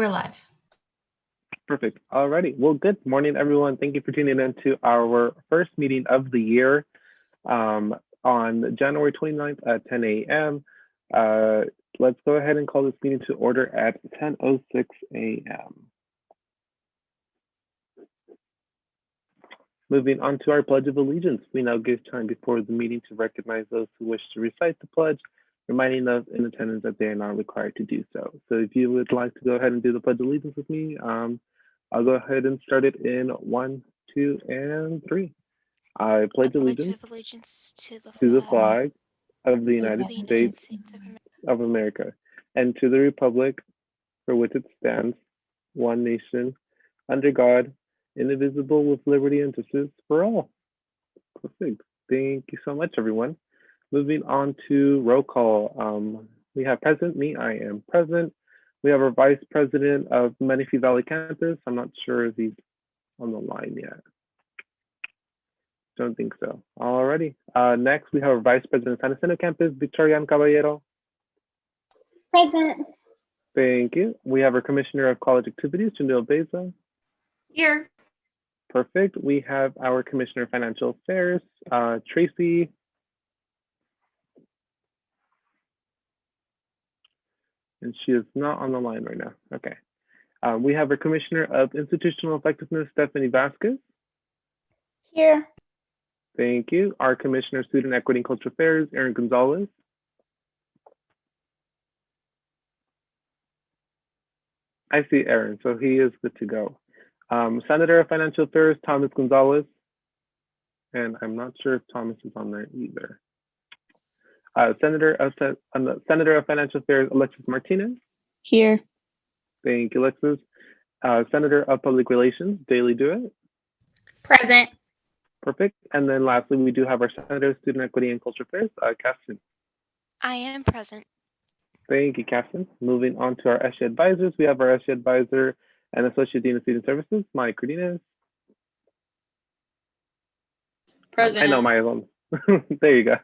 We're live. Perfect. Alrighty. Well, good morning, everyone. Thank you for tuning in to our first meeting of the year on January 29th at 10 a.m. Let's go ahead and call this meeting to order at 10:06 a.m. Moving on to our Pledge of Allegiance, we now give time before the meeting to recognize those who wish to recite the pledge, reminding those in attendance that they are not required to do so. So if you would like to go ahead and do the Pledge of Allegiance with me, I'll go ahead and start it in 1, 2, and 3. I pledge allegiance to the flag of the United States of America and to the republic for which it stands, one nation, under God, indivisible, with liberty and justice for all. Perfect. Thank you so much, everyone. Moving on to roll call. We have present, me, I am present. We have our Vice President of Menifee Valley Campus. I'm not sure if he's on the line yet. Don't think so. Alrighty. Next, we have our Vice President of San Jacinto Campus, Victorian Caballero. Present. Thank you. We have our Commissioner of College Activities, Janil Beza. Here. Perfect. We have our Commissioner of Financial Affairs, Tracy. And she is not on the line right now. Okay. We have our Commissioner of Institutional Effectiveness, Stephanie Vasquez. Here. Thank you. Our Commissioner of Student Equity and Cultural Affairs, Aaron Gonzalez. I see Aaron, so he is good to go. Senator of Financial Affairs, Thomas Gonzalez. And I'm not sure if Thomas is on there either. Senator of Financial Affairs, Alexis Martinez. Here. Thank you, Alexis. Senator of Public Relations, Daily Dewitt. Present. Perfect. And then lastly, we do have our Senator of Student Equity and Cultural Affairs, Caston. I am present. Thank you, Caston. Moving on to our SGA advisors, we have our SGA advisor and Associate Dean of Student Services, Mike Cardenas. Present. I know Maya's on. There you go.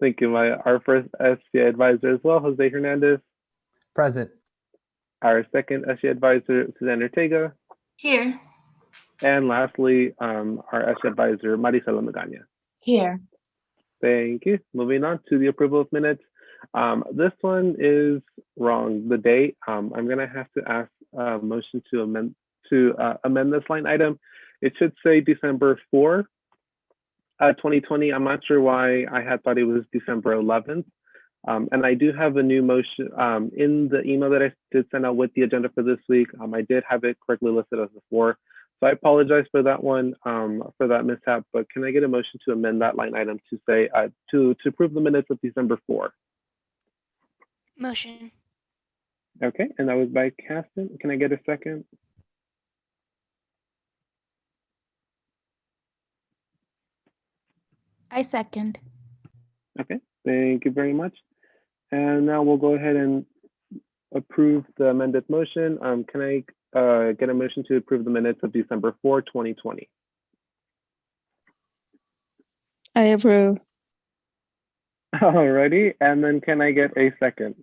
Thank you, Maya. Our first SGA advisor as well, Jose Hernandez. Present. Our second SGA advisor, Suzanne Ortega. Here. And lastly, our SGA advisor, Marisela Magana. Here. Thank you. Moving on to the approval of minutes. This one is wrong, the date. I'm going to have to ask a motion to amend this line item. It should say December 4, 2020. I'm not sure why I had thought it was December 11th. And I do have a new motion in the email that I did send out with the agenda for this week. I did have it correctly listed as before. So I apologize for that one, for that mishap, but can I get a motion to amend that line item to say, to approve the minutes of December 4? Motion. Okay, and that was by Caston. Can I get a second? I second. Okay, thank you very much. And now we'll go ahead and approve the amended motion. Can I get a motion to approve the minutes of December 4, 2020? I approve. Alrighty, and then can I get a second?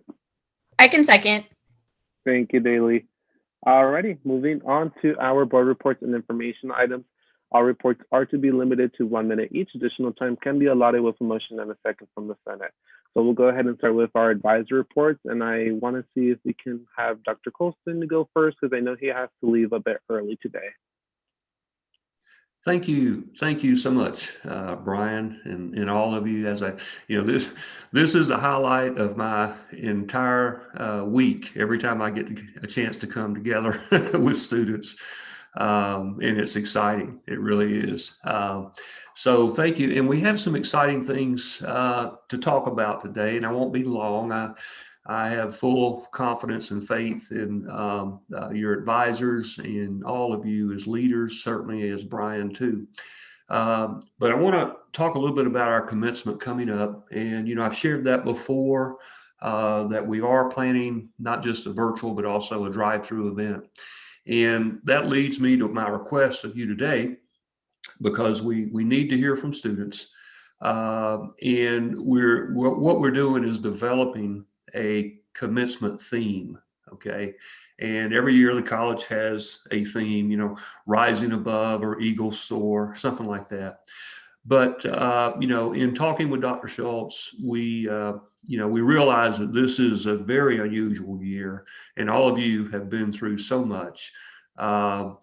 I can second. Thank you, Daly. Alrighty, moving on to our board reports and information items. Our reports are to be limited to 1 minute each. Additional time can be allotted with a motion and a second from the Senate. So we'll go ahead and start with our advisor reports. And I want to see if we can have Dr. Colston to go first, because I know he has to leave a bit early today. Thank you so much, Brian, and all of you. This is the highlight of my entire week. Every time I get a chance to come together with students, and it's exciting. It really is. So thank you, and we have some exciting things to talk about today, and I won't be long. I have full confidence and faith in your advisors and all of you as leaders, certainly as Brian too. But I want to talk a little bit about our commencement coming up. And, I've shared that before, that we are planning not just a virtual, but also a drive-through event. And that leads me to my request of you today, because we need to hear from students. And what we're doing is developing a commencement theme, okay? And every year the college has a theme, rising above or eagles soar, something like that. But, in talking with Dr. Schultz, we realize that this is a very unusual year, and all of you have been through so much. We're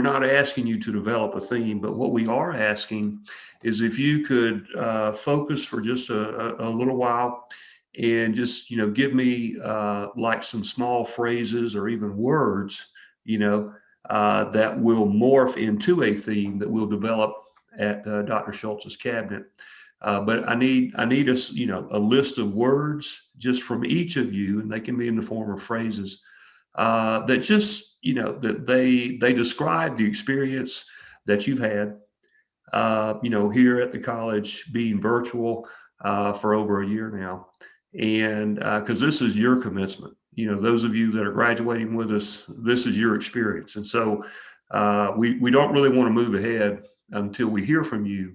not asking you to develop a theme, but what we are asking is if you could focus for just a little while and just, give me like some small phrases or even words, that will morph into a theme that we'll develop at Dr. Schultz's cabinet. But I need a list of words just from each of you, and they can be in the form of phrases that just, that they describe the experience that you've had, here at the college, being virtual for over a year now. And because this is your commencement, those of you that are graduating with us, this is your experience. And so we don't really want to move ahead until we hear from you.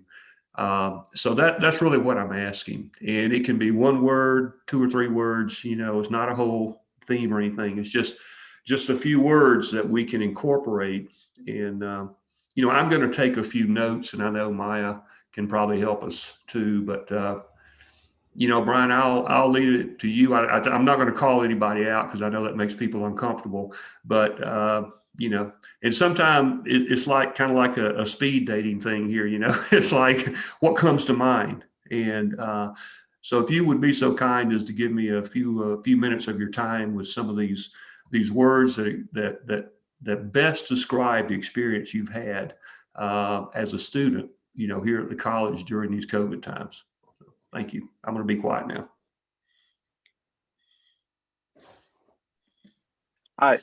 So that's really what I'm asking. And it can be one word, 2 or 3 words, it's not a whole theme or anything. It's just a few words that we can incorporate. And, I'm going to take a few notes, and I know Maya can probably help us too, but, Brian, I'll leave it to you. I'm not going to call anybody out because I know that makes people uncomfortable, but, and sometimes it's like kind of like a speed dating thing here, it's like what comes to mind. And so if you would be so kind as to give me a few minutes of your time with some of these words that best describe the experience you've had as a student, here at the college during these COVID times. So, thank you. I'm going to be quiet now.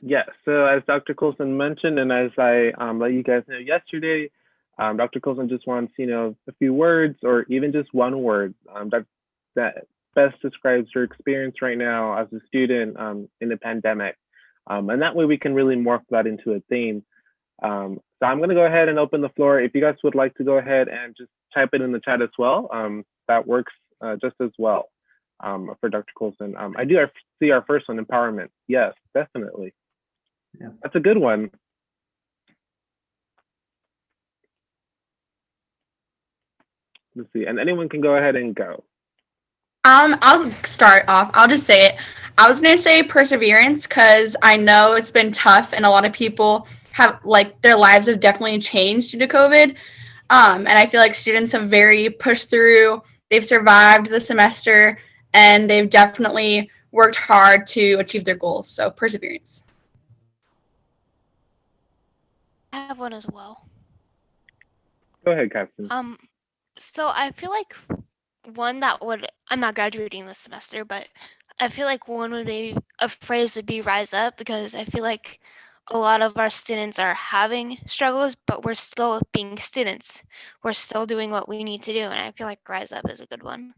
Yes. So as Dr. Coulson mentioned, and as I let you guys know yesterday, Dr. Coulson just wants, a few words or even just one word that best describes your experience right now as a student in the pandemic. And that way we can really morph that into a theme. So I'm going to go ahead and open the floor. If you guys would like to go ahead and just type it in the chat as well, that works just as well. For Dr. Coulson. I do see our first one, empowerment. Yes, definitely. Yeah. That's a good one. Let's see, and anyone can go ahead and go. I'll start off. I'll just say it. I was going to say perseverance because I know it's been tough and a lot of people have their lives have definitely changed due to COVID. And I feel like students have very pushed through. They've survived the semester and they've definitely worked hard to achieve their goals. So perseverance. I have one as well. Go ahead, Captain. So I feel like I'm not graduating this semester, but I feel like one would be a phrase would be rise up, because I feel like a lot of our students are having struggles, but we're still being students. We're still doing what we need to do. And I feel like rise up is a good one.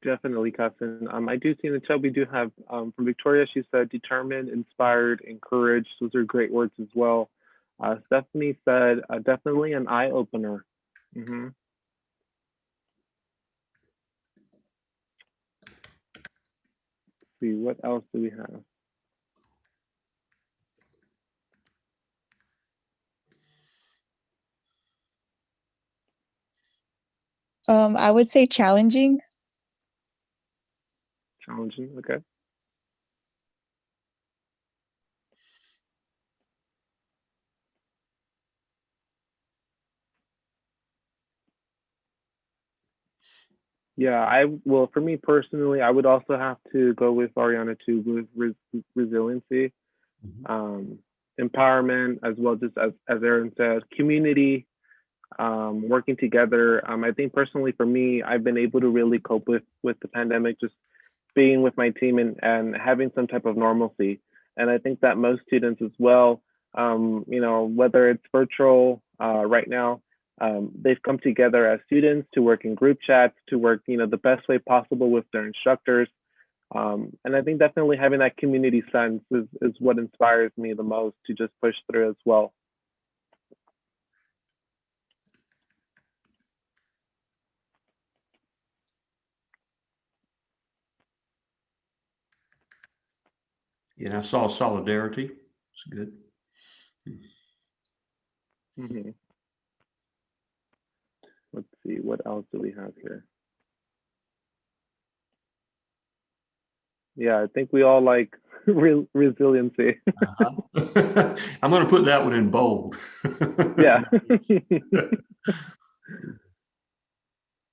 Definitely, Captain. I do see in the chat we do have from Victoria. She said determined, inspired, encouraged. Those are great words as well. Stephanie said definitely an eye opener. Mm-hmm. Let's see, what else do we have? I would say challenging. Challenging, okay. Yeah, for me personally, I would also have to go with Ariana too, with resiliency, empowerment, as well, just as Aaron said, community, working together. I think personally for me, I've been able to really cope with the pandemic, just being with my team and having some type of normalcy. And I think that most students as well, whether it's virtual right now, they've come together as students to work in group chats, to work, the best way possible with their instructors. And I think definitely having that community sense is what inspires me the most to just push through as well. Yeah, I saw solidarity. It's good. Mhm. Let's see, what else do we have here? Yeah, I think we all like resiliency. Uh-huh. I'm going to put that one in bold. Yeah.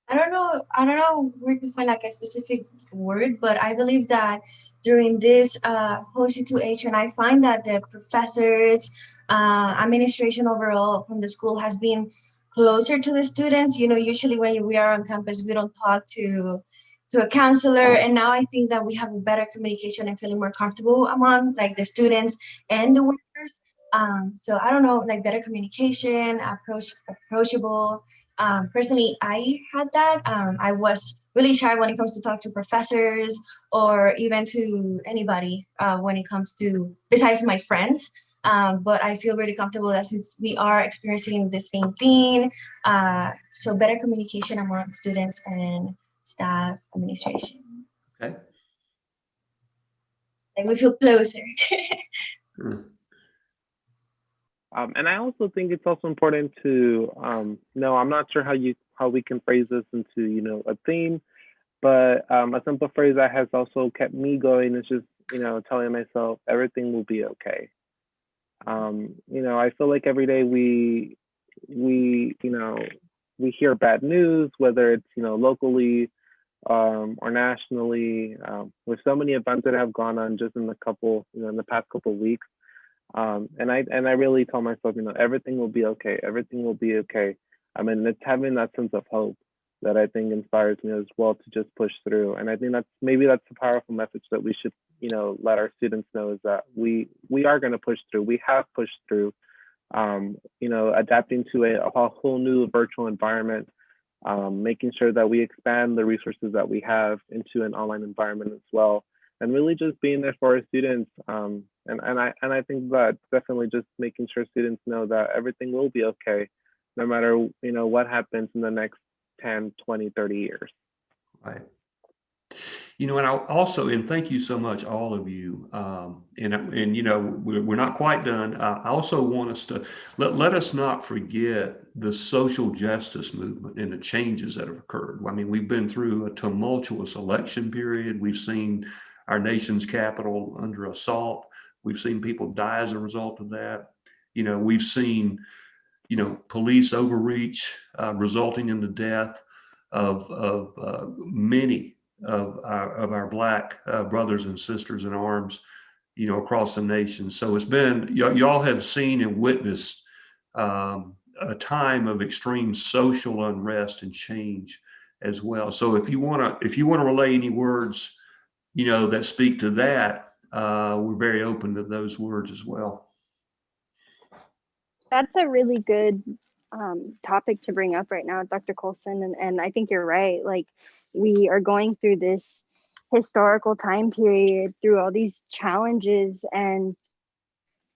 I don't know where to find like a specific word, but I believe that during this whole situation, I find that the professors, administration overall from the school has been closer to the students. You know, usually when we are on campus, we don't talk to a counselor, and now I think that we have a better communication and feeling more comfortable among like the students and the workers. So I don't know, like better communication, approachable. Personally, I had that. I was really shy when it comes to talk to professors or even to anybody when it comes to, besides my friends. But I feel really comfortable that since we are experiencing the same thing, so better communication among students and staff administration. Okay. Like we feel closer. Sure. And I also think it's also important to know, I'm not sure how we can phrase this into, you know, a theme, but a simple phrase that has also kept me going is just, you know, telling myself everything will be okay. You know, I feel like every day you know, we hear bad news, whether it's, you know, locally or nationally, with so many events that have gone on just in in the past couple of weeks. And I really tell myself, you know, everything will be okay. Everything will be okay. I mean, it's having that sense of hope that I think inspires me as well to just push through. And I think that's a powerful message that we should, you know, let our students know, is that we are going to push through. We have pushed through. You know, adapting to a whole new virtual environment, making sure that we expand the resources that we have into an online environment as well, and really just being there for our students. And I think that definitely just making sure students know that everything will be okay, no matter, you know, what happens in the next 10, 20, 30 years. Right. You know, and I also, and thank you so much, all of you. And you know, we're not quite done. I also want us to let us not forget the social justice movement and the changes that have occurred. I mean, we've been through a tumultuous election period. We've seen our nation's capital under assault. We've seen people die as a result of that. You know, we've seen, you know, police overreach resulting in the death of many of our Black brothers and sisters in arms, you know, across the nation. So it's been, y'all have seen and witnessed a time of extreme social unrest and change as well. So if you want to relay any words, you know, that speak to that, we're very open to those words as well. That's a really good topic to bring up right now, Dr. Colson. And I think you're right. Like, we are going through this historical time period through all these challenges. And,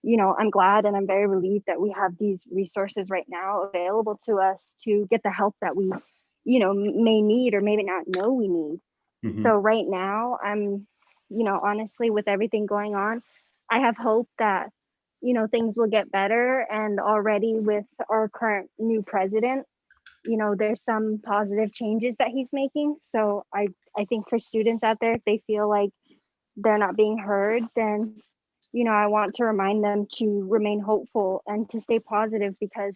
you know, I'm glad and I'm very relieved that we have these resources right now available to us to get the help that we, you know, may need or maybe not know we need. Mhm. So right now, I'm, you know, honestly, with everything going on, I have hope that, you know, things will get better. And already with our current new president, you know, there's some positive changes that he's making. So I think for students out there, if they feel like they're not being heard, then, you know, I want to remind them to remain hopeful and to stay positive, because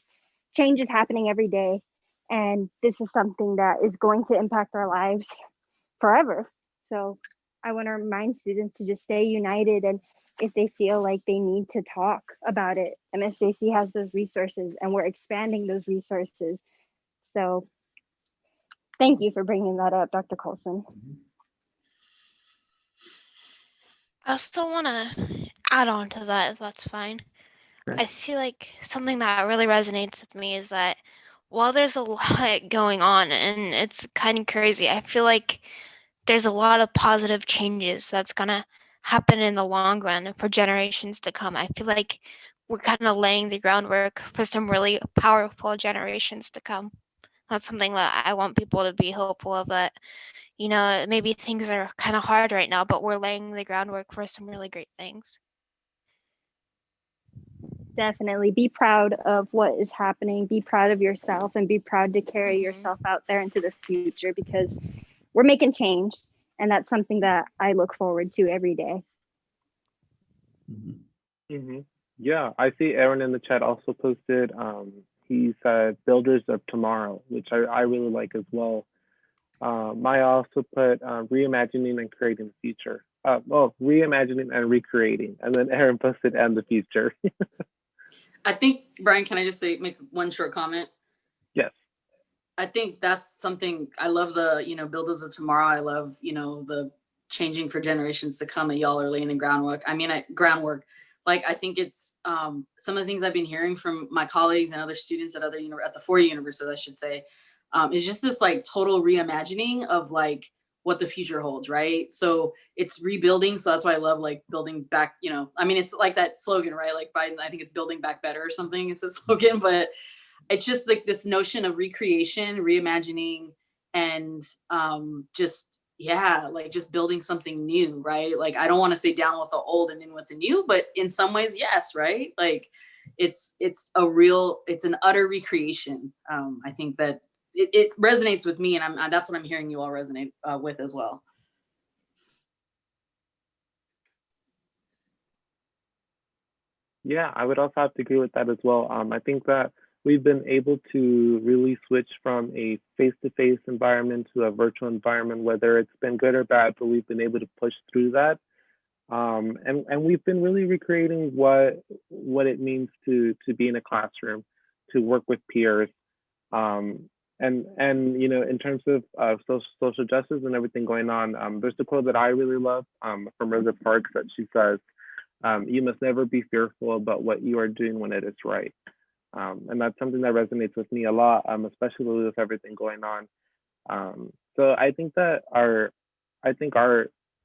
change is happening every day. And this is something that is going to impact our lives forever. So I want to remind students to just stay united, and if they feel like they need to talk about it, MSJC has those resources and we're expanding those resources. So thank you for bringing that up, Dr. Colson. I also want to add on to that, if that's fine. Okay. I feel like something that really resonates with me is that while there's a lot going on and it's kind of crazy, I feel like there's a lot of positive changes that's going to happen in the long run for generations to come. I feel like we're kind of laying the groundwork for some really powerful generations to come. That's something that I want people to be hopeful of, that, you know, maybe things are kind of hard right now, but we're laying the groundwork for some really great things. Definitely be proud of what is happening. Be proud of yourself and be proud to carry yourself out there into the future, because we're making change. And that's something that I look forward to every day. Yeah, I see Aaron in the chat also posted. He said builders of tomorrow, which I really like as well. Maya also put reimagining and creating the future. Well, reimagining and recreating. And then Aaron posted and the future. I think, Brian, can I just make one short comment? Yes. I think that's something I love, the, you know, builders of tomorrow. I love, you know, the changing for generations to come that y'all are laying the groundwork. Groundwork. Like, I think it's some of the things I've been hearing from my colleagues and other students at at the 4 universities, I should say, is just this like total reimagining of like what the future holds, right? So it's rebuilding. So that's why I love like building back, you know, I mean, it's like that slogan, right? Like Biden, I think it's building back better or something is the slogan, but it's just like this notion of recreation, reimagining, and just, yeah, like just building something new, right? Like, I don't want to say down with the old and in with the new, but in some ways, yes, right? Like it's an utter recreation. I think that it resonates with me, and that's what I'm hearing you all resonate with as well. Yeah, I would also have to agree with that as well. I think that we've been able to really switch from a face-to-face environment to a virtual environment, whether it's been good or bad, but we've been able to push through that. And we've been really recreating what it means to be in a classroom, to work with peers. And you know, in terms of social justice and everything going on, there's a quote that I really love from Rosa Parks that she says, you must never be fearful about what you are doing when it is right. And that's something that resonates with me a lot, especially with everything going on. So I think that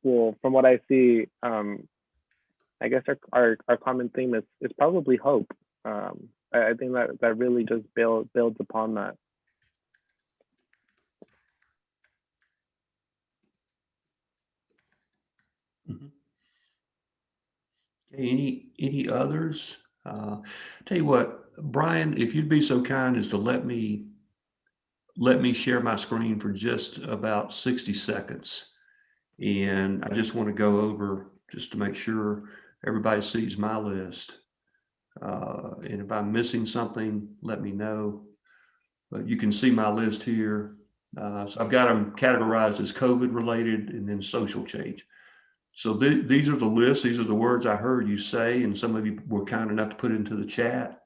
well, from what I see, I guess our common theme is probably hope. I think that really just builds upon that. Okay, any others? Tell you what, Brian, if you'd be so kind as to let me share my screen for just about 60 seconds. And I just want to go over just to make sure everybody sees my list. And if I'm missing something, let me know. But you can see my list here. So I've got them categorized as COVID related and then social change. So these are the lists. These are the words I heard you say, and some of you were kind enough to put into the chat.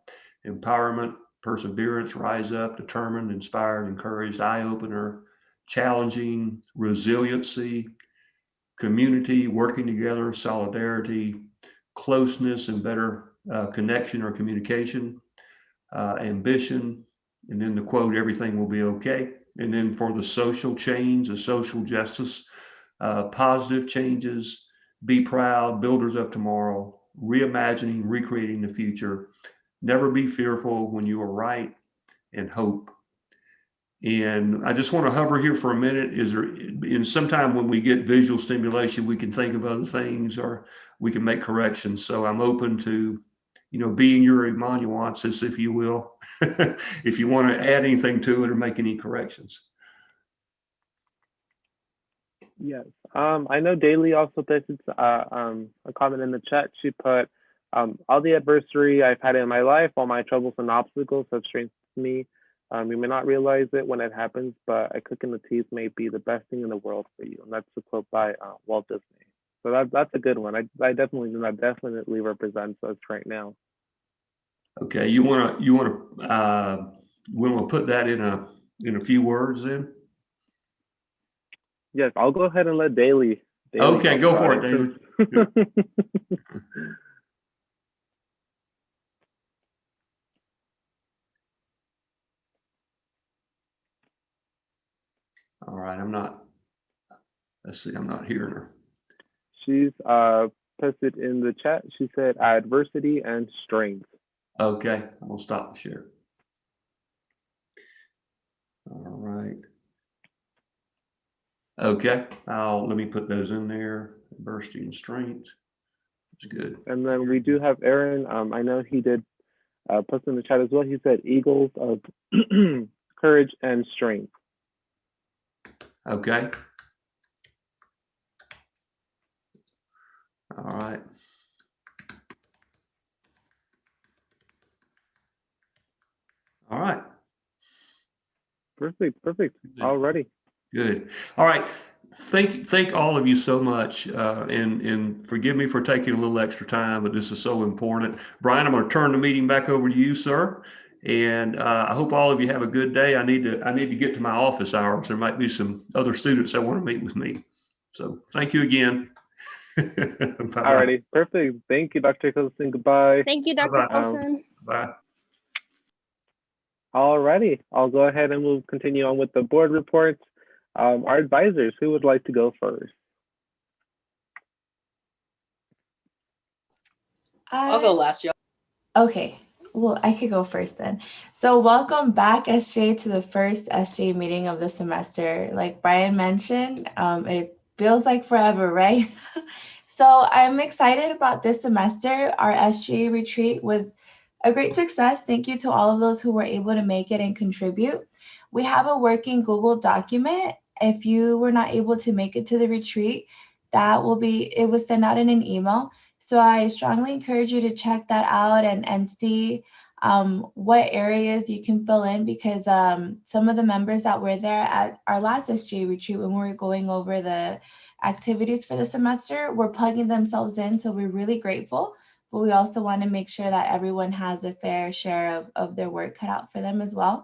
Empowerment, perseverance, rise up, determined, inspired, encouraged, eye-opener, challenging, resiliency, community, working together, solidarity, closeness and better connection or communication, ambition, and then the quote, everything will be okay. And then for the social change, the social justice, positive changes, be proud, builders of tomorrow, reimagining, recreating the future, never be fearful when you are right, and hope. And I just want to hover here for a minute. Is there, in sometime when we get visual stimulation, we can think of other things or we can make corrections. So I'm open to, you know, being your amanuensis, if you will, if you want to add anything to it or make any corrections. Yes. I know Daly also posted a comment in the chat. She put, all the adversity I've had in my life, all my troubles and obstacles have strengthened me. You may not realize it when it happens, but a kick in the teeth may be the best thing in the world for you. And that's a quote by Walt Disney. So that's a good one. I definitely represents us right now. Okay, you want to put that in a few words then? Yes, I'll go ahead and let Daly. Okay, go for it, Daly. All right, let's see, I'm not hearing her. She's posted in the chat. She said adversity and strength. Okay, I'm gonna stop the share. right. Okay, let me put those in there. Bursting strength. That's good. And then we do have Aaron. I know he did post in the chat as well. He said Eagles of courage and strength. Okay. All right. All right. Perfect. Good. Alrighty. Good. All right. Thank all of you so much, and forgive me for taking a little extra time, but this is so important. Brian, I'm going to turn the meeting back over to you, sir. And I hope all of you have a good day. I need to get to my office hours. There might be some other students that want to meet with me. So thank you again. Alrighty, perfect. Thank you, Dr. Colson. Goodbye. Thank you, Dr. Colson. Bye. Alrighty, I'll go ahead and we'll continue on with the board reports. Our advisors, who would like to go first? I'll go last, y'all. Okay, well, I could go first then. So welcome back, SGA, to the first SGA meeting of the semester. Like Brian mentioned, it feels like forever, right? So I'm excited about this semester. Our SGA retreat was a great success. Thank you to all of those who were able to make it and contribute. We have a working Google document. If you were not able to make it to the retreat, it was sent out in an email. So I strongly encourage you to check that out and see what areas you can fill in, because some of the members that were there at our last SGA retreat, when we were going over the activities for the semester, were plugging themselves in. So we're really grateful, but we also want to make sure that everyone has a fair share of their work cut out for them as well.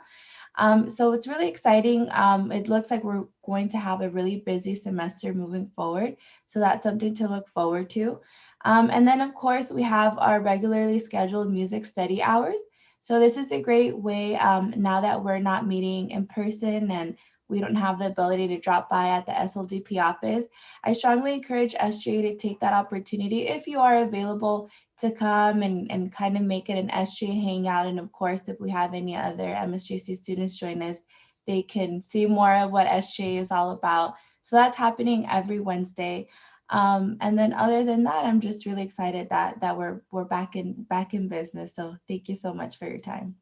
So it's really exciting. It looks like we're going to have a really busy semester moving forward. So that's something to look forward to. And then, of course, we have our regularly scheduled music study hours. So this is a great way, now that we're not meeting in person and we don't have the ability to drop by at the SLDP office. I strongly encourage SGA to take that opportunity if you are available to come and kind of make it an SGA hangout. And of course, if we have any other MSJC students join us, they can see more of what SGA is all about. So that's happening every Wednesday. And then other than that, I'm just really excited that we're back in business. So thank you so much for your time.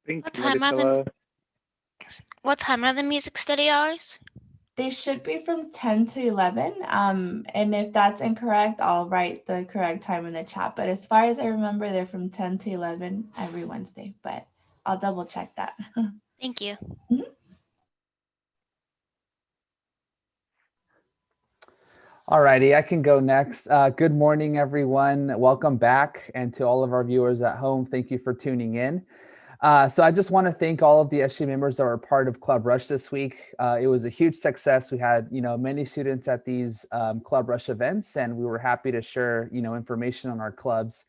Thank What you, time are Maricela. What time are the music study hours? They should be from 10 to 11. And if that's incorrect, I'll write the correct time in the chat. But as far as I remember, they're from 10 to 11 every Wednesday, but I'll double check that. Thank you. Alrighty, I can go next. Good morning, everyone. Welcome back. And to all of our viewers at home, thank you for tuning in. So I just want to thank all of the SGA members that were part of Club Rush this week. It was a huge success. We had, many students at these Club Rush events, and we were happy to share, information on our clubs.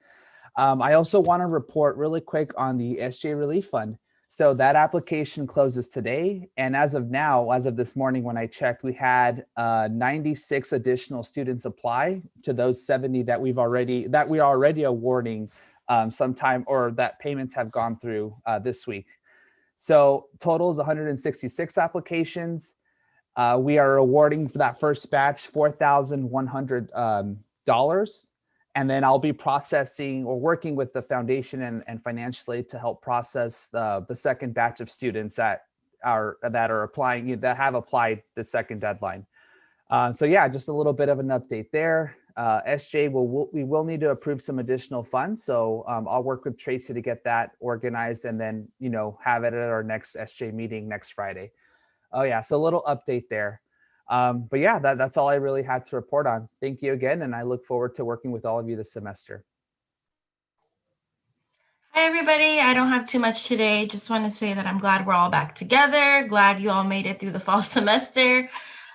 I also want to report really quick on the SGA Relief Fund. So that application closes today. And as of now, as of this morning, when I checked, we had 96 additional students apply to those 70 that we are already awarding sometime, or that payments have gone through this week. So total is 166 applications. We are awarding for that first batch $4,100. And then I'll be processing or working with the foundation and financial aid to help process the second batch of students that are applying, that have applied the second deadline. So yeah, just a little bit of an update there. SGA we will need to approve some additional funds. So I'll work with Tracy to get that organized and then, have it at our next SGA meeting next Friday. Oh yeah, so a little update there. But yeah, that's all I really had to report on. Thank you again. And I look forward to working with all of you this semester. Hi, everybody. I don't have too much today. Just want to say that I'm glad we're all back together. Glad you all made it through the fall semester.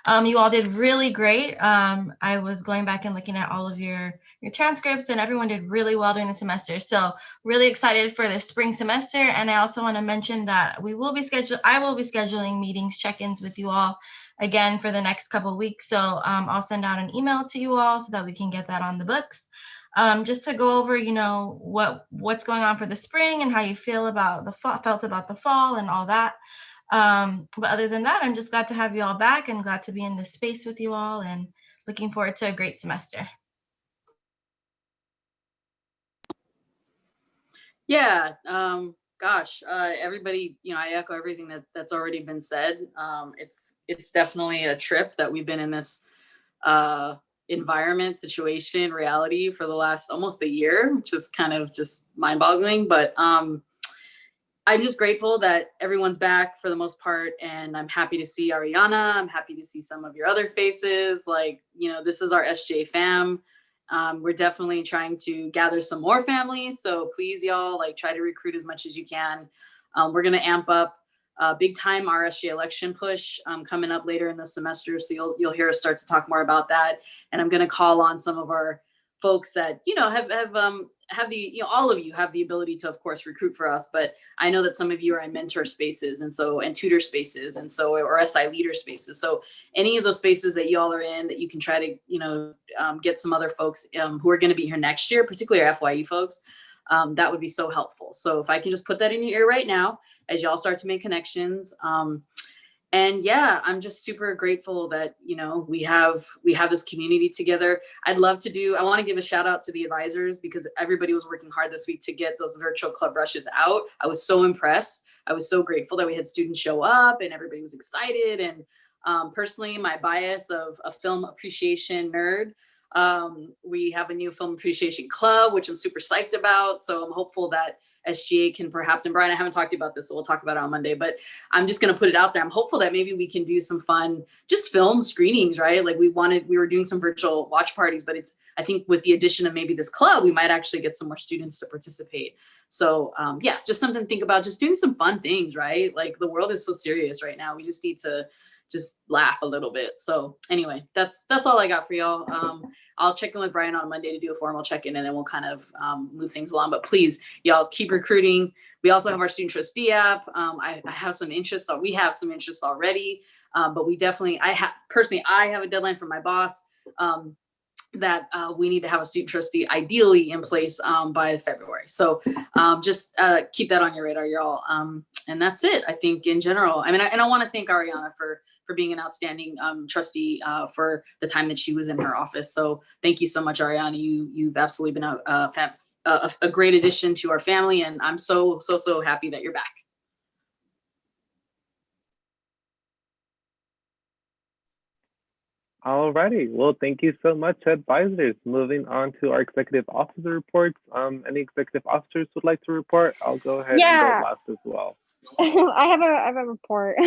You all did really great. I was going back and looking at all of your transcripts, and everyone did really well during the semester. So really excited for the spring semester. And I also want to mention that I will be scheduling meetings, check-ins with you all again for the next couple of weeks. So I'll send out an email to you all so that we can get that on the books. Just to go over, what's going on for the spring and how you felt about the fall and all that. But other than that, I'm just glad to have you all back and glad to be in this space with you all and looking forward to a great semester. Yeah, gosh, everybody, I echo everything that's already been said. It's definitely a trip that we've been in this environment, situation, reality for the last almost a year, which is kind of just mind-boggling. But I'm just grateful that everyone's back for the most part, and I'm happy to see Ariana. I'm happy to see some of your other faces. This is our SGA fam. We're definitely trying to gather some more families. So please, y'all, try to recruit as much as you can. We're gonna amp up big time our SGA election push coming up later in the semester. So you'll hear us start to talk more about that. And I'm gonna call on some of our folks that have the all of you have the ability to, of course, recruit for us, but I know that some of you are in mentor spaces and tutor spaces or SI leader spaces. So any of those spaces that y'all are in that you can try to get some other folks who are going to be here next year, particularly our FYE folks, that would be so helpful. So if I can just put that in your ear right now as y'all start to make connections. And yeah, I'm just super grateful that, we have this community together. I want to give a shout out to the advisors because everybody was working hard this week to get those virtual club rushes out. I was so impressed. I was so grateful that we had students show up and everybody was excited. And personally, my bias of a film appreciation nerd, we have a new film appreciation club, which I'm super psyched about. So I'm hopeful that SGA can perhaps, and Brian, I haven't talked to you about this, so we'll talk about it on Monday, but I'm just going to put it out there. I'm hopeful that maybe we can do some fun, just film screenings, right? We were doing some virtual watch parties, but I think with the addition of maybe this club, we might actually get some more students to participate. So yeah, just something to think about, just doing some fun things, right? The world is so serious right now. We just need to just laugh a little bit. So anyway, that's all I got for y'all. I'll check in with Brian on Monday to do a formal check-in, and then we'll kind of move things along. But please, y'all keep recruiting. We also have our student trustee app. I have some interest. We have some interest already, but we definitely, I have a deadline from my boss that we need to have a student trustee ideally in place by February. So just keep that on your radar, y'all. And that's it, I think, in general. I want to thank Ariana for being an outstanding trustee for the time that she was in her office. So thank you so much, Ariana. You've absolutely been a great addition to our family, and I'm so happy that you're back. Alrighty, well, thank you so much, advisors. Moving on to our executive officer reports. Any executive officers would like to report? I'll go ahead and go last as well. I have a report.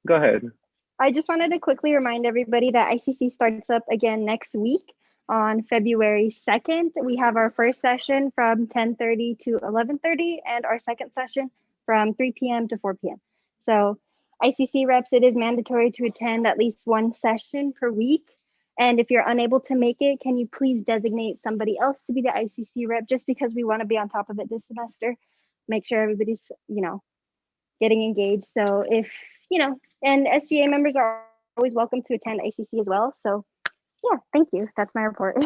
Go ahead. I just wanted to quickly remind everybody that ICC starts up again next week on February 2nd. We have our first session from 10:30 to 11:30 and our second session from 3 p.m. to 4 p.m. So ICC reps, it is mandatory to attend at least one session per week. And if you're unable to make it, can you please designate somebody else to be the ICC rep, just because we want to be on top of it this semester, make sure everybody's, getting engaged. So if, and SGA members are always welcome to attend ICC as well. So yeah, thank you. That's my report.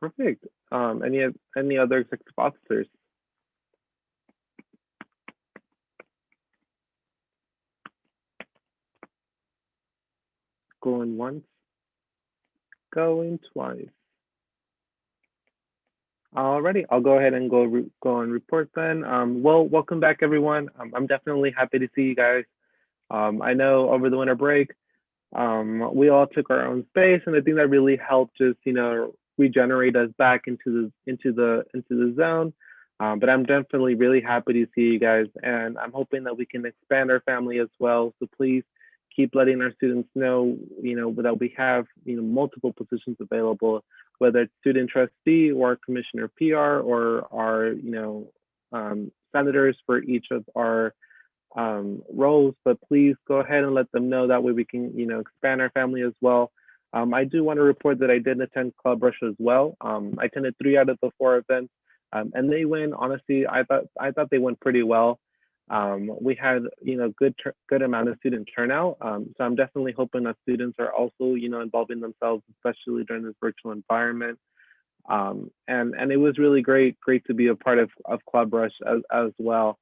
Perfect. Any other executive officers? Going once, going twice. Alrighty, I'll go ahead and go on report then. Well, welcome back, everyone. I'm definitely happy to see you guys. I know over the winter break, we all took our own space, and I think that really helped just regenerate us back into the zone. But I'm definitely really happy to see you guys, and I'm hoping that we can expand our family as well. So please keep letting our students know, that we have, multiple positions available, whether it's student trustee or commissioner PR or our, senators for each of our roles. But please go ahead and let them know. That way we can, expand our family as well. I do want to report that I did attend Club Rush as well. I attended 3 out of the 4 events, and they went. Honestly, I thought they went pretty well. We had, good amount of student turnout. So I'm definitely hoping that students are also, involving themselves, especially during this virtual environment. And it was really great to be a part of Club Rush as well.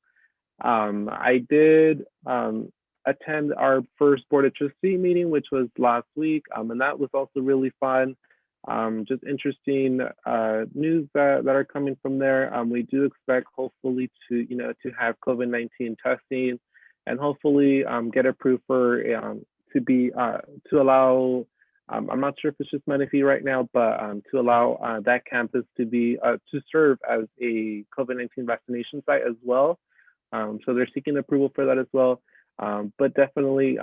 I did attend our first Board of Trustee meeting, which was last week, and that was also really fun. Just interesting news that are coming from there. We do expect hopefully to have COVID-19 testing, and hopefully get approved for to allow. I'm not sure if it's just Menifee right now, but to allow that campus to be to serve as a COVID-19 vaccination site as well. So they're seeking approval for that as well. But definitely,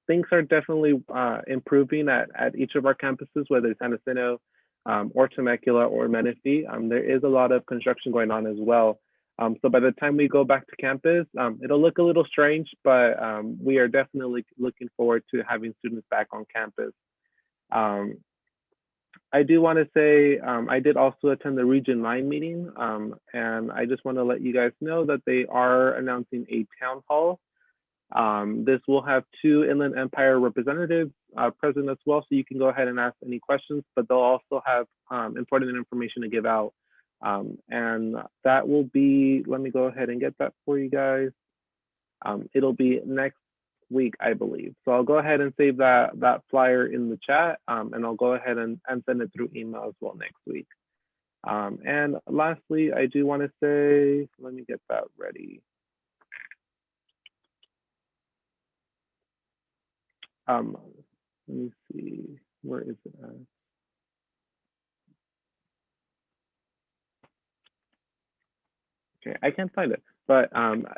things are definitely improving at each of our campuses, whether it's San Jacinto or Temecula or Menifee. There is a lot of construction going on as well. So by the time we go back to campus, it'll look a little strange, but we are definitely looking forward to having students back on campus. I do want to say I did also attend the Region 9 meeting, and I just want to let you guys know that they are announcing a town hall. This will have 2 Inland Empire representatives present as well, so you can go ahead and ask any questions, but they'll also have important information to give out. And that will be, let me go ahead and get that for you guys. It'll be next week, I believe. So I'll go ahead and save that flyer in the chat, and I'll go ahead and send it through email as well next week. And lastly, I do want to say, let me get that ready. Let me see, where is it at? Okay, I can't find it, but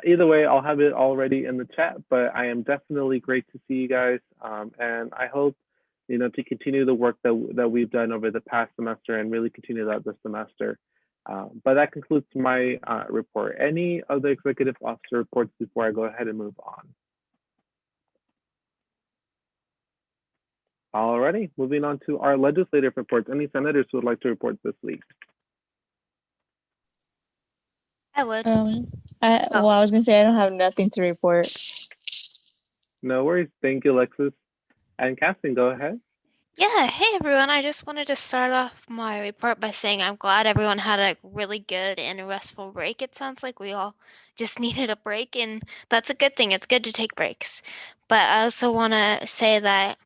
either way, I'll have it already in the chat. But I am definitely great to see you guys, and I hope to continue the work that we've done over the past semester and really continue that this semester. But that concludes my report. Any other executive officer reports before I go ahead and move on? Alrighty, moving on to our legislative reports. Any senators who would like to report this week? I would. Well, I was gonna say I don't have nothing to report. No worries. Thank you, Alexis. And Cassie, go ahead. Yeah, hey everyone. I just wanted to start off my report by saying I'm glad everyone had a really good and restful break. It sounds like we all just needed a break, and that's a good thing. It's good to take breaks. But I also want to say that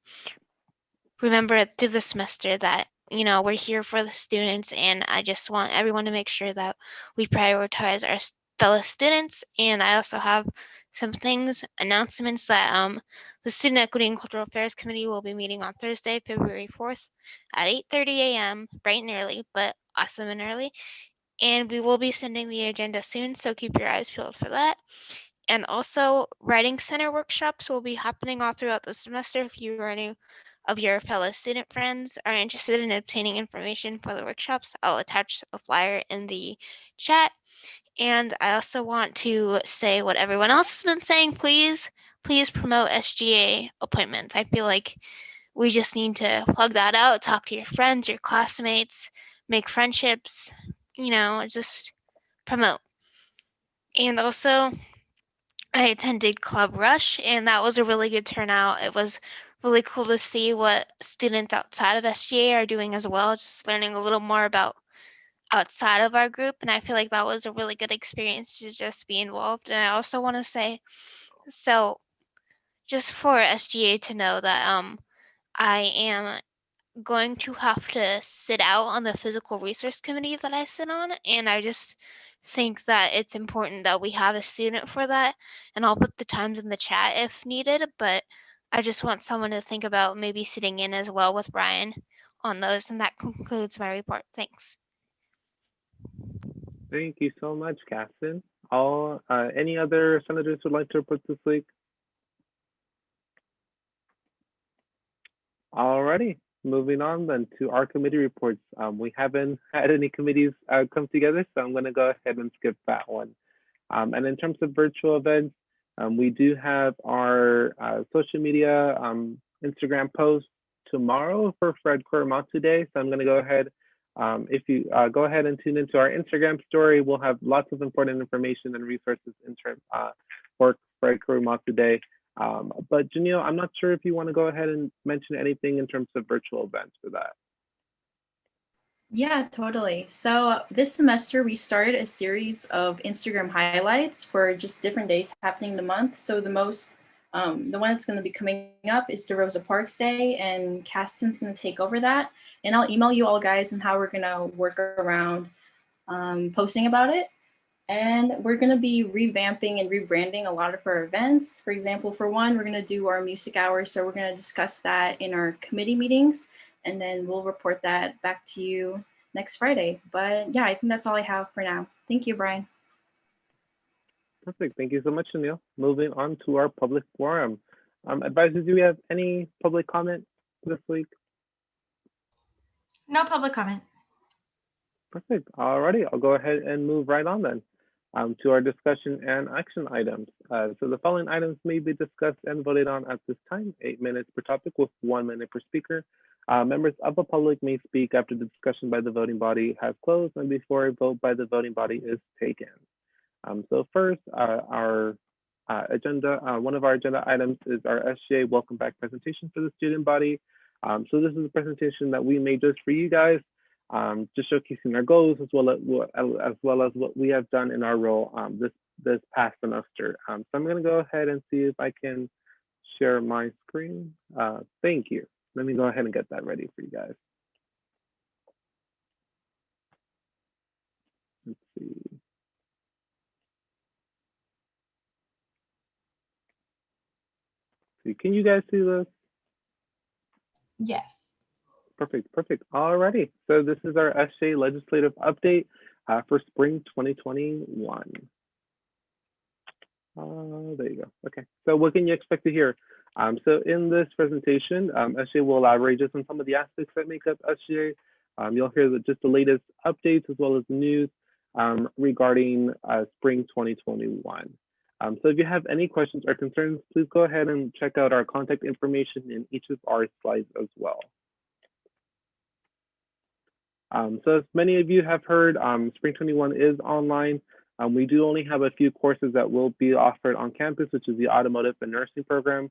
remember through the semester that we're here for the students, and I just want everyone to make sure that we prioritize our fellow students. And I also have some announcements that the Student Equity and Cultural Affairs Committee will be meeting on Thursday, February 4th at 8:30 a.m. bright and early, but awesome and early. And we will be sending the agenda soon, so keep your eyes peeled for that. And also, Writing Center workshops will be happening all throughout the semester. If you or any of your fellow student friends are interested in obtaining information for the workshops, I'll attach a flyer in the chat. And I also want to say what everyone else has been saying. Please promote SGA appointments. I feel like we just need to plug that out, talk to your friends, your classmates, make friendships, just promote. And also, I attended Club Rush, and that was a really good turnout. It was really cool to see what students outside of SGA are doing as well, just learning a little more about outside of our group. And I feel like that was a really good experience to just be involved. And I also want to say, so just for SGA to know that I am going to have to sit out on the physical resource committee that I sit on, and I just think that it's important that we have a student for that, and I'll put the times in the chat if needed, but I just want someone to think about maybe sitting in as well with Brian on those, and that concludes my report. Thanks. Thank you so much, Cassie. Any other senators who would like to report this week? Alrighty, moving on then to our committee reports. We haven't had any committees come together, so I'm going to go ahead and skip that one. And in terms of virtual events, we do have our social media Instagram post tomorrow for Fred Kuramatu Day. So I'm going to go ahead. If you go ahead and tune into our Instagram story, we'll have lots of important information and resources in terms for Fred Kuramatu Day. But Janelle, I'm not sure if you want to go ahead and mention anything in terms of virtual events for that. Yeah, totally. So this semester we started a series of Instagram highlights for just different days happening the month. So the one that's going to be coming up is the Rosa Parks Day, and Caston's going to take over that. And I'll email you all guys and how we're going to work around posting about it. And we're going to be revamping and rebranding a lot of our events. For example, for one, we're going to do our music hour. So we're going to discuss that in our committee meetings, and then we'll report that back to you next Friday. But yeah, I think that's all I have for now. Thank you, Brian. Perfect. Thank you so much, Sunil. Moving on to our public forum. Advisors, do we have any public comment this week? No public comment. Perfect. Alrighty, I'll go ahead and move right on then to our discussion and action items. So the following items may be discussed and voted on at this time, 8 minutes per topic with 1 minute per speaker. Members of the public may speak after the discussion by the voting body has closed and before a vote by the voting body is taken. So first, our agenda, one of our agenda items is our SGA welcome back presentation for the student body. So this is a presentation that we made just for you guys, just showcasing our goals as well as what we have done in our role this past semester. So I'm going to go ahead and see if I can share my screen. Thank you. Let me go ahead and get that ready for you guys. Let's see. Can you guys see this? Yes. Perfect, perfect. Alrighty. So this is our SGA legislative update for spring 2021. There you go. Okay. So what can you expect to hear? So in this presentation, SGA will elaborate just on some of the aspects that make up SGA. You'll hear just the latest updates as well as news regarding spring 2021. So if you have any questions or concerns, please go ahead and check out our contact information in each of our slides as well. So as many of you have heard, Spring 21 is online. We do only have a few courses that will be offered on campus, which is the automotive and nursing program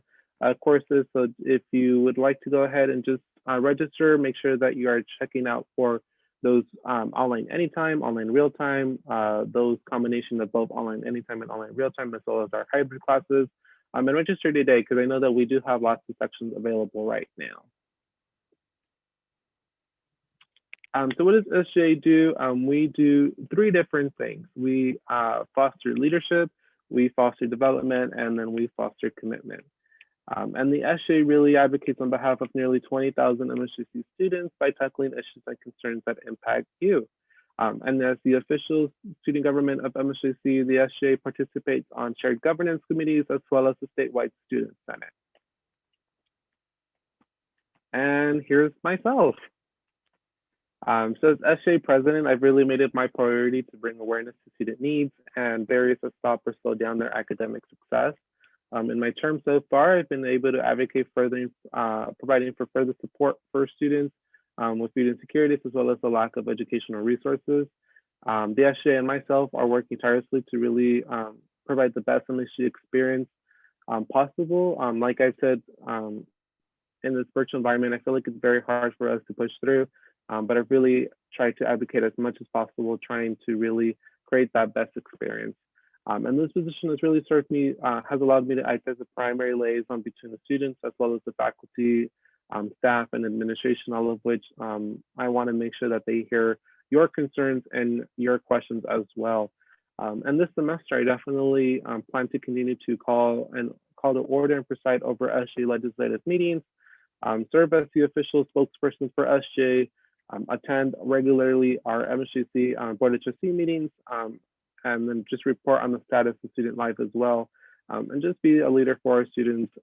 courses. So if you would like to go ahead and just register, make sure that you are checking out for those online anytime, online real time, those combination of both online anytime and online real time, as well as our hybrid classes. And register today, because I know that we do have lots of sections available right now. So what does SGA do? We do 3 different things. We foster leadership, we foster development, and then we foster commitment. And the SGA really advocates on behalf of nearly 20,000 MSJC students by tackling issues and concerns that impact you. And as the official student government of MSJC, the SGA participates on shared governance committees as well as the statewide student senate. And here's myself. So as SGA president, I've really made it my priority to bring awareness to student needs and barriers that stop or slow down their academic success. In my term so far, I've been able to advocate further, providing for further support for students with food insecurities, as well as the lack of educational resources. The SGA and myself are working tirelessly to really provide the best MSU experience possible. Like I said, in this virtual environment, I feel like it's very hard for us to push through, but I've really tried to advocate as much as possible, trying to really create that best experience. And this position has really served me, has allowed me to act as a primary liaison between the students as well as the faculty, staff, and administration, all of which I want to make sure that they hear your concerns and your questions as well. And this semester, I definitely plan to continue to call to order and preside over SGA legislative meetings, serve as the official spokesperson for SGA, attend regularly our MSJC Board of Trustee meetings, and then just report on the status of student life as well, and just be a leader for our students,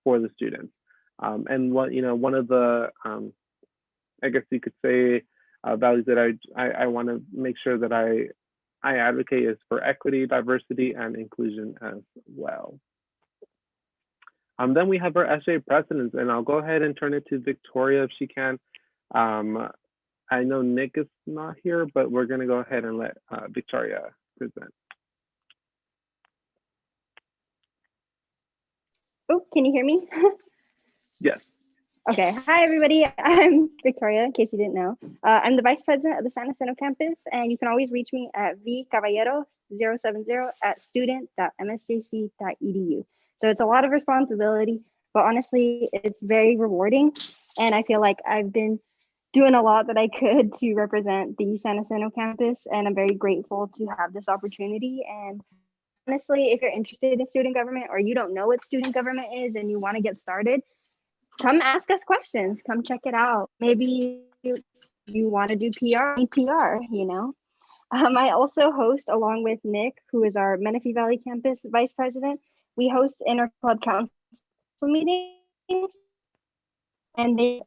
for the students. And one of the, I guess you could say, values that I want to make sure that I advocate is for equity, diversity, and inclusion as well. Then we have our SGA presidents, and I'll go ahead and turn it to Victoria if she can. I know Nick is not here, but we're going to go ahead and let Victoria present. Oh, can you hear me? Yes. Okay, Yes. hi everybody. I'm Victoria, in case you didn't know. I'm the vice president of the San Jacinto campus, and you can always reach me at vcaballero070@student.msjc.edu. So it's a lot of responsibility, but honestly, it's very rewarding. And I feel like I've been doing a lot that I could to represent the San Jacinto campus, and I'm very grateful to have this opportunity. And honestly, if you're interested in student government or you don't know what student government is and you want to get started, come ask us questions. Come check it out. Maybe you want to do PR, you know. I also host, along with Nick, who is our Menifee Valley campus vice president. We host interclub council meetings, and they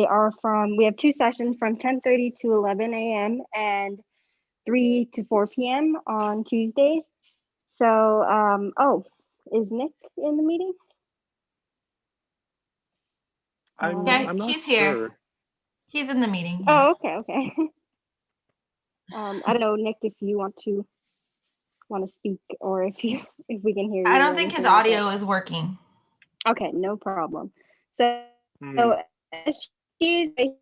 are from, we have 2 sessions from 10:30 to 11 a.m. and 3 to 4 p.m. on Tuesdays. So, oh, is Nick in the meeting? Yeah, I'm not he's here. sure. He's in the meeting. Oh, okay. I don't know, Nick, if you want to speak, or if we can hear you. I or don't think his anything like audio that. is working. Okay, no problem. So SGA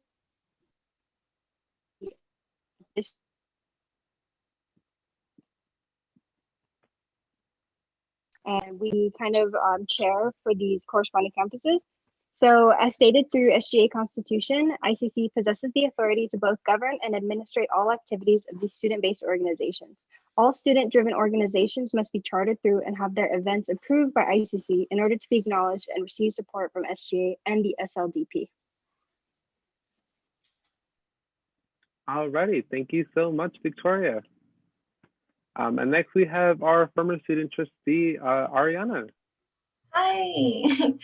and we kind of chair for these corresponding campuses. So as stated through SGA Constitution, ICC possesses the authority to both govern and administrate all activities of these student-based organizations. All student-driven organizations must be chartered through and have their events approved by ICC in order to be acknowledged and receive support from SGA and the SLDP. Alrighty, thank you so much, Victoria. And next we have our former student trustee, Ariana. Hi.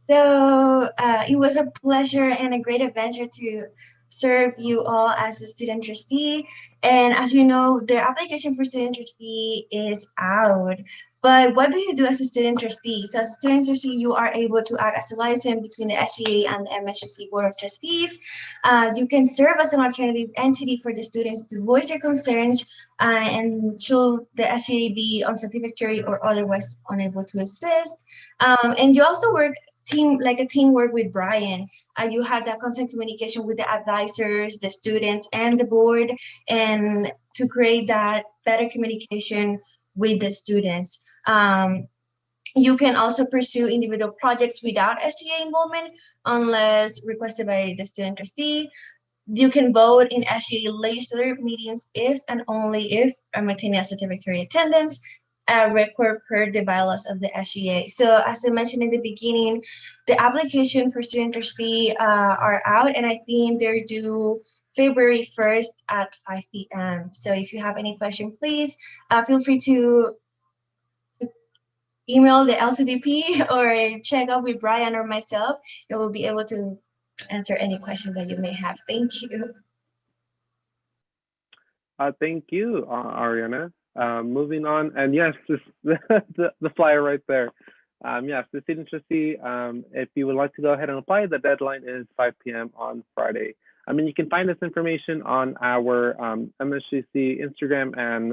So it was a pleasure and a great adventure to serve you all as a student trustee. And as you know, the application for student trustee is out. But what do you do as a student trustee? So as a student trustee, you are able to act as a liaison between the SGA and the MSJC Board of Trustees. You can serve as an alternative entity for the students to voice their concerns and should the SGA be unsatisfactory or otherwise unable to assist. And you also work teamwork with Brian. You have that constant communication with the advisors, the students, and the board, and to create that better communication with the students. You can also pursue individual projects without SGA involvement unless requested by the student trustee. You can vote in SGA legislative meetings if and only if maintaining a satisfactory attendance, record per the bylaws of the SGA. So as I mentioned in the beginning, the application for student trustee are out, and I think they're due February 1st at 5 p.m. So if you have any question, please feel free to email the LCDP or check out with Brian or myself. And we'll be able to answer any questions that you may have. Thank you. Thank you, Ariana. Moving on, and yes, this, the flyer right there. Yes, the student trustee, if you would like to go ahead and apply, the deadline is 5 p.m. on Friday. I mean, you can find this information on our MSJC Instagram and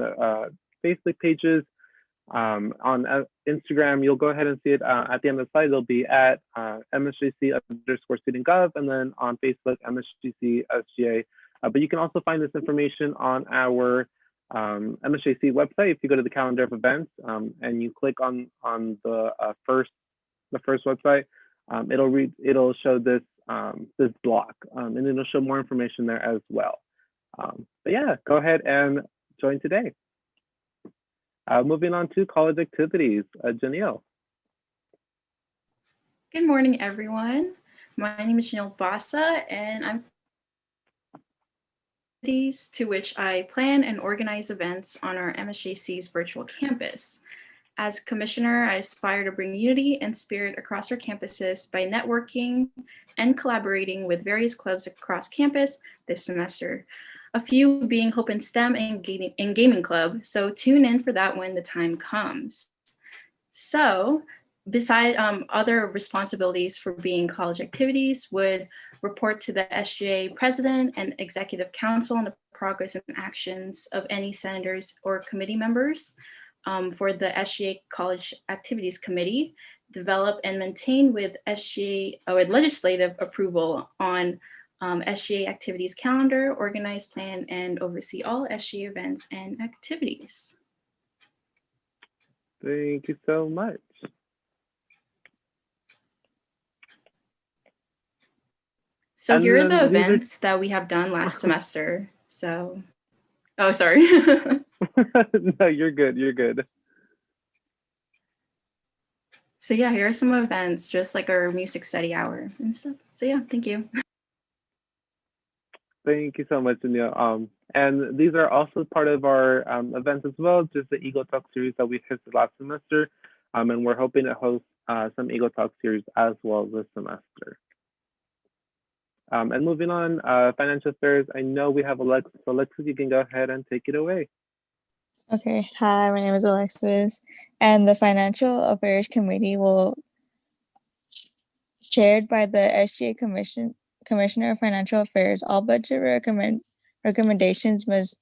Facebook pages. On Instagram, you'll go ahead and see it at the end of the slide. It'll be at MSJC_studentgov, and then on Facebook, MSJC SGA. But you can also find this information on our MSJC website. If you go to the calendar of events and you click on the first website, it'll show this this block, and it'll show more information there as well. But yeah, go ahead and join today. Moving on to college activities, Janelle. Good morning, everyone. My name is Janelle Bassa, and I'm to which I plan and organize events on our MSJC's virtual campus. As commissioner, I aspire to bring unity and spirit across our campuses by networking and collaborating with various clubs across campus this semester. A few being Hope in STEM and Gaming Club, so tune in for that when the time comes. So, beside other responsibilities for being college activities, would report to the SGA President and Executive Council on the progress and actions of any senators or committee members for the SGA College Activities Committee, develop and maintain with SGA with legislative approval on SGA activities calendar, organize, plan, and oversee all SGA events and activities. Thank you so much. So And here are then the these are- events that we have done last semester. So, oh, sorry. No, you're good. You're good. So yeah, here are some events, just like our music study hour and stuff. So yeah, thank you. Thank you so much, Danielle. And these are also part of our events as well, just the Eagle Talk series that we hosted last semester. And we're hoping to host some Eagle Talk series as well this semester. And moving on, financial affairs, I know we have Alexis. Alexis, you can go ahead and take it away. Okay, hi, my name is Alexis, and the Financial Affairs Committee will chaired by the SGA Commissioner of Financial Affairs. All budget recommendations must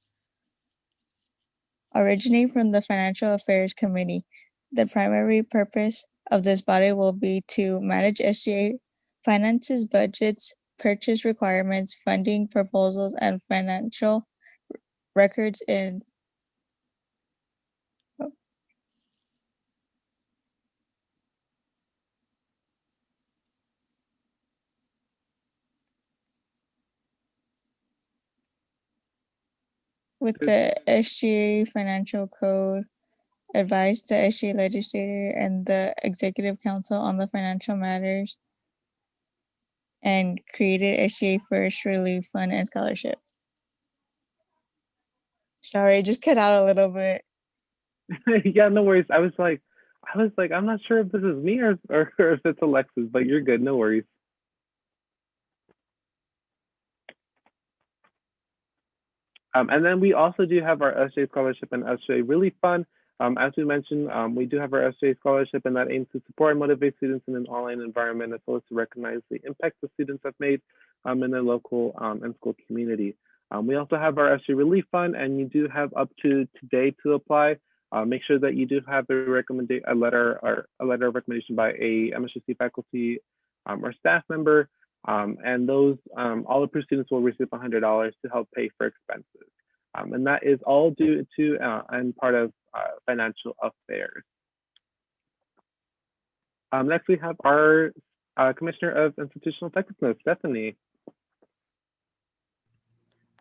originate from the Financial Affairs Committee. The primary purpose of this body will be to manage SGA finances, budgets, purchase requirements, funding proposals, and financial records in with the SGA Financial Code, advise the SGA Legislature and the Executive Council on the financial matters, and created SGA First Relief Fund and Scholarship. Sorry, I just cut out a little bit. Yeah, no worries. I was like, I'm not sure if this is me or if it's Alexis, but you're good. No worries. And then we also do have our SGA Scholarship and SGA Relief Fund. As we mentioned, we do have our SGA Scholarship, and that aims to support and motivate students in an online environment, as well as to recognize the impact the students have made in their local and school community. We also have our SGA Relief Fund, and you do have up to today to apply. Make sure that you do have a letter of recommendation by a MSHC faculty or staff member. And those all approved students will receive $100 to help pay for expenses. And that is all due to and part of financial affairs. Next, we have our Commissioner of Institutional Effectiveness, Stephanie.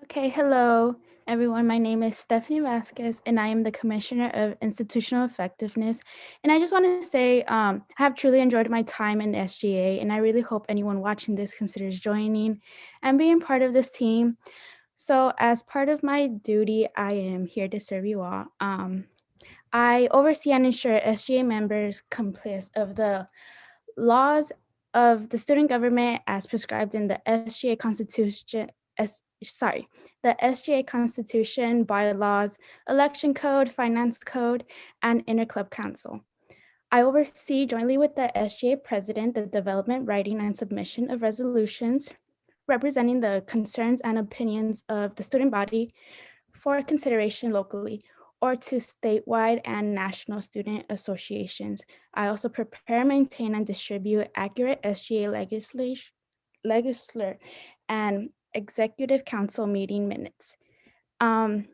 Okay, hello everyone. My name is Stephanie Vasquez, and I am the Commissioner of Institutional Effectiveness. And I just want to say I have truly enjoyed my time in SGA, and I really hope anyone watching this considers joining and being part of this team. So as part of my duty, I am here to serve you all. I oversee and ensure SGA members comply of the laws of the student government as prescribed in the SGA Constitution, the SGA Constitution, bylaws, election code, finance code, and interclub council. I oversee jointly with the SGA president the development, writing, and submission of resolutions representing the concerns and opinions of the student body for consideration locally or to statewide and national student associations. I also prepare, maintain, and distribute accurate SGA legislature and executive council meeting minutes. And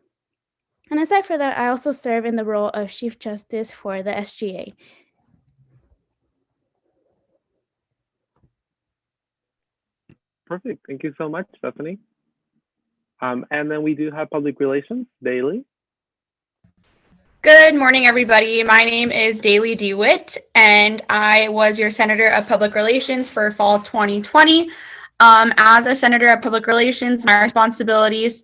aside from that, I also serve in the role of Chief Justice for the SGA. Perfect. Thank you so much, Stephanie. And then we do have public relations, Daly. Good morning, everybody. My name is Daly DeWitt, and I was your Senator of Public Relations for fall 2020. As a Senator of Public Relations, my responsibilities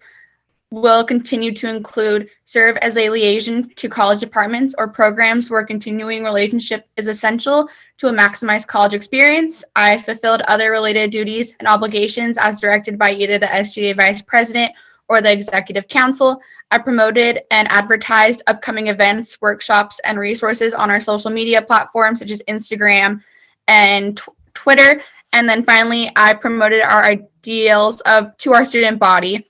will continue to include serve as a liaison to college departments or programs where continuing relationship is essential to a maximized college experience. I fulfilled other related duties and obligations as directed by either the SGA Vice President or the Executive Council. I promoted and advertised upcoming events, workshops, and resources on our social media platforms such as Instagram and Twitter. And then finally, I promoted our ideals to our student body.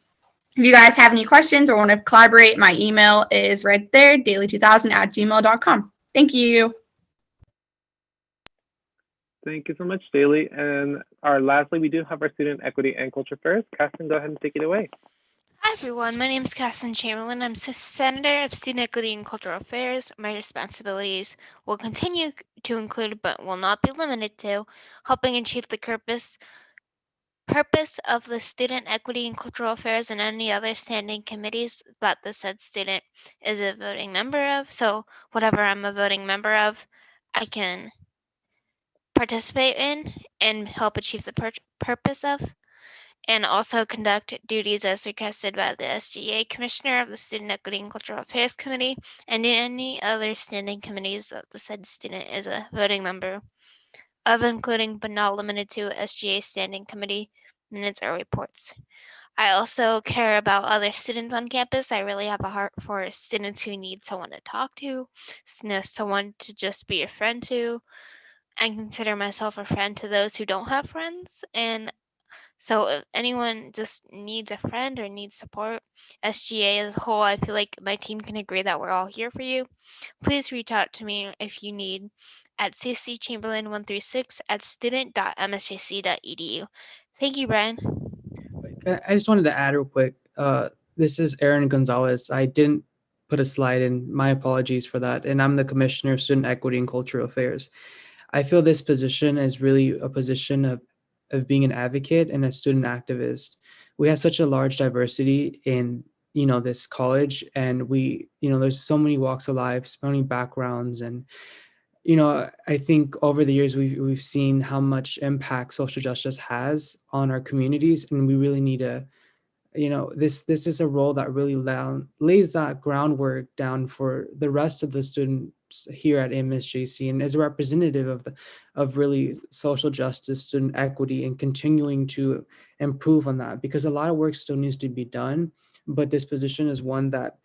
If you guys have any questions or want to collaborate, my email is right there, daily2000@gmail.com. Thank you. Thank you so much, Daly. And lastly, we do have our Student Equity and Culture Affairs. Caston, go ahead and take it away. Hi everyone, my name is Casson Chamberlain. I'm Senator of Student Equity and Cultural Affairs. My responsibilities will continue to include, but will not be limited to, helping achieve the purpose of the Student Equity and Cultural Affairs and any other standing committees that the said student is a voting member of. So whatever I'm a voting member of, I can participate in and help achieve the purpose of, and also conduct duties as requested by the SGA Commissioner of the Student Equity and Cultural Affairs Committee and any other standing committees that the said student is a voting member of, including but not limited to SGA Standing Committee minutes or reports. I also care about other students on campus. I really have a heart for students who need someone to talk to, someone to just be a friend to. I consider myself a friend to those who don't have friends, and so if anyone just needs a friend or needs support, SGA as a whole, I feel like my team can agree that we're all here for you. Please reach out to me if you need at cchamberlain136@student.msjc.edu. Thank you, Brian. I just wanted to add real quick. This is Aaron Gonzalez. I didn't put a slide in. My apologies for that. And I'm the Commissioner of Student Equity and Cultural Affairs. I feel this position is really a position of being an advocate and a student activist. We have such a large diversity in this college, and there's so many walks of life, so many backgrounds, and I think over the years we've seen how much impact social justice has on our communities, and we really need to, this is a role that really lays that groundwork down for the rest of the students here at MSJC, and as a representative of really social justice, student equity, and continuing to improve on that, because a lot of work still needs to be done. But this position is one that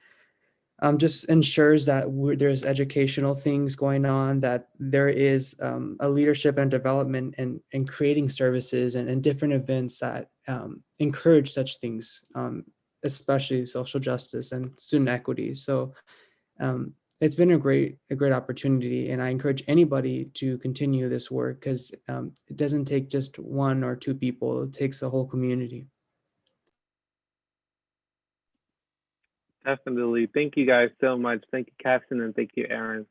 just ensures that there's educational things going on, that there is a leadership and development and creating services and different events that encourage such things, especially social justice and student equity. So it's been a great opportunity, and I encourage anybody to continue this work, because it doesn't take just one or two people, it takes a whole community. Definitely. Thank you guys so much. Thank you, Caston, and thank you, Aaron.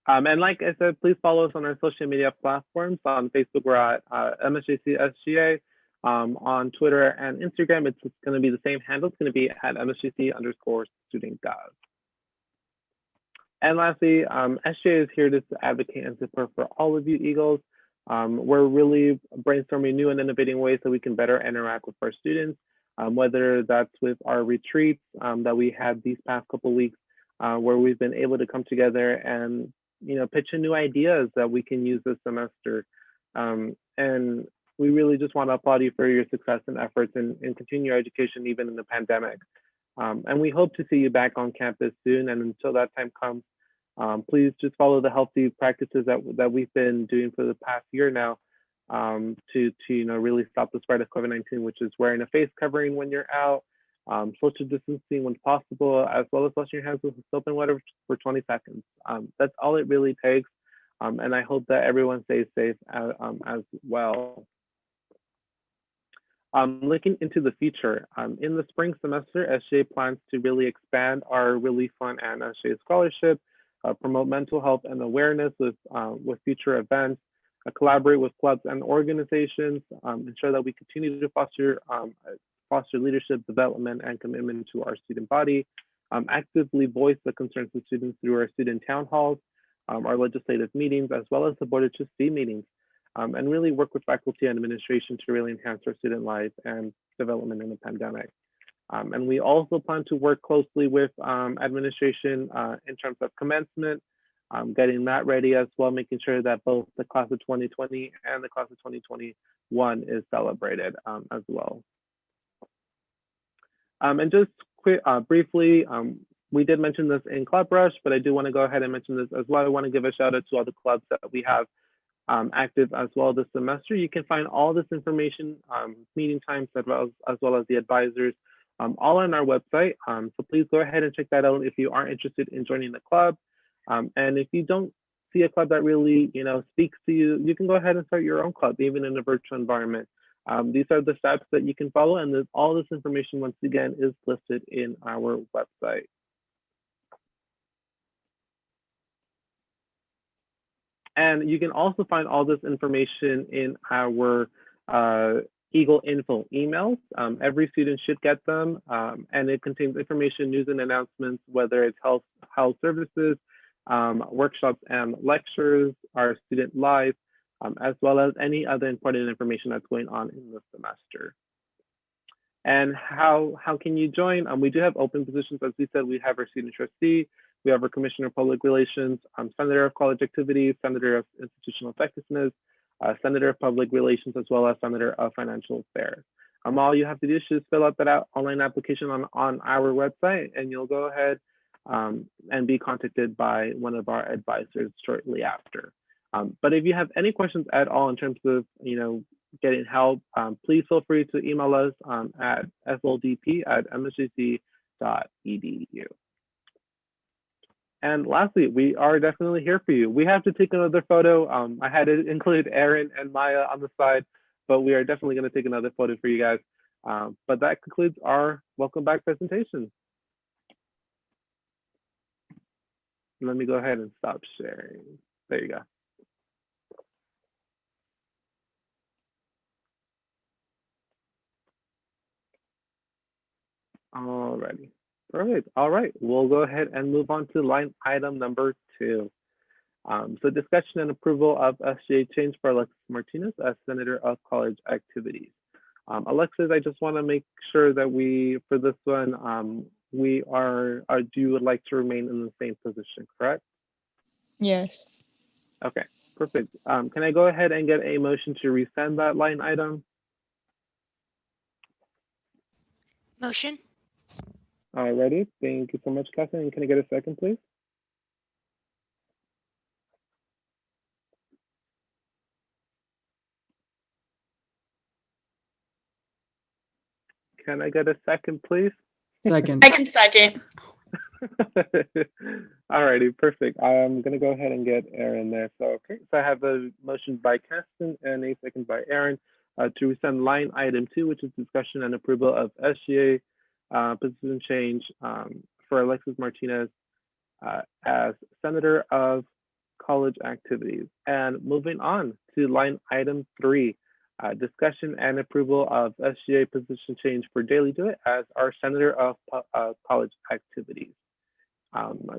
And like I said, please follow us on our social media platforms. On Facebook, we're at MSJC SGA. On Twitter and Instagram, it's going to be the same handle. It's going to be at MSJC_student.gov. And lastly, SGA is here to advocate and support for all of you Eagles. We're really brainstorming new and innovating ways that we can better interact with our students, whether that's with our retreats that we had these past couple of weeks, where we've been able to come together and pitch in new ideas that we can use this semester. And we really just want to applaud you for your success and efforts and continue your education even in the pandemic. And we hope to see you back on campus soon. And until that time comes, please just follow the healthy practices that we've been doing for the past year now, to really stop the spread of COVID-19, which is wearing a face covering when you're out, social distancing when possible, as well as washing your hands with soap and water for 20 seconds. That's all it really takes. And I hope that everyone stays safe as well. Looking into the future, in the spring semester, SGA plans to really expand our Relief Fund and SGA Scholarship, promote mental health and awareness with future events, collaborate with clubs and organizations, ensure that we continue to foster leadership, development, and commitment to our student body, actively voice the concerns of students through our student town halls, our legislative meetings, as well as the Board of Trustee meetings, and really work with faculty and administration to really enhance our student life and development in the pandemic. And we also plan to work closely with administration in terms of commencement, getting that ready as well, making sure that both the class of 2020 and the class of 2021 is celebrated as well. And just briefly, we did mention this in Club Rush, but I do want to go ahead and mention this as well. I want to give a shout out to all the clubs that we have active as well this semester. You can find all this information, meeting times, as well as the advisors, all on our website. So please go ahead and check that out if you are interested in joining the club. And if you don't see a club that really, speaks to you, you can go ahead and start your own club, even in a virtual environment. These are the steps that you can follow, and all this information, once again, is listed in our website. And you can also find all this information in our Eagle Info emails. Every student should get them, and it contains information, news, and announcements, whether it's health services, workshops and lectures, our student life, as well as any other important information that's going on in the semester. And how can you join? We do have open positions. As we said, we have our student trustee, we have our commissioner of public relations, senator of college activities, senator of institutional effectiveness, senator of public relations, as well as senator of financial affairs. All you have to do is just fill out that online application on our website, and you'll go ahead and be contacted by one of our advisors shortly after. But if you have any questions at all in terms of getting help, please feel free to email us at sldp@msgc.edu. And lastly, we are definitely here for you. We have to take another photo. I had to include Aaron and Maya on the side, but we are definitely going to take another photo for you guys. But that concludes our welcome back presentation. Let me go ahead and stop sharing. There you go. Alrighty, perfect. All right, we'll go ahead and move on to line item number 2. So discussion and approval of SGA change for Alexis Martinez as Senator of College Activities. Alexis, I just want to make sure that for this one, you would like to remain in the same position, correct? Yes. Okay, perfect. Can I go ahead and get a motion to resend that line item? Motion. Alrighty, thank you so much, Catherine. Can I get a second, please? Can I get a second, please? Second. I can second. Alrighty, perfect. I'm gonna go ahead and get Aaron there. So I have a motion by Keston and a second by Aaron to resend line item 2, which is discussion and approval of SGA position change for Alexis Martinez as Senator of College Activities. And moving on to line item 3, discussion and approval of SGA position change for Daily Do It as our Senator of College Activities.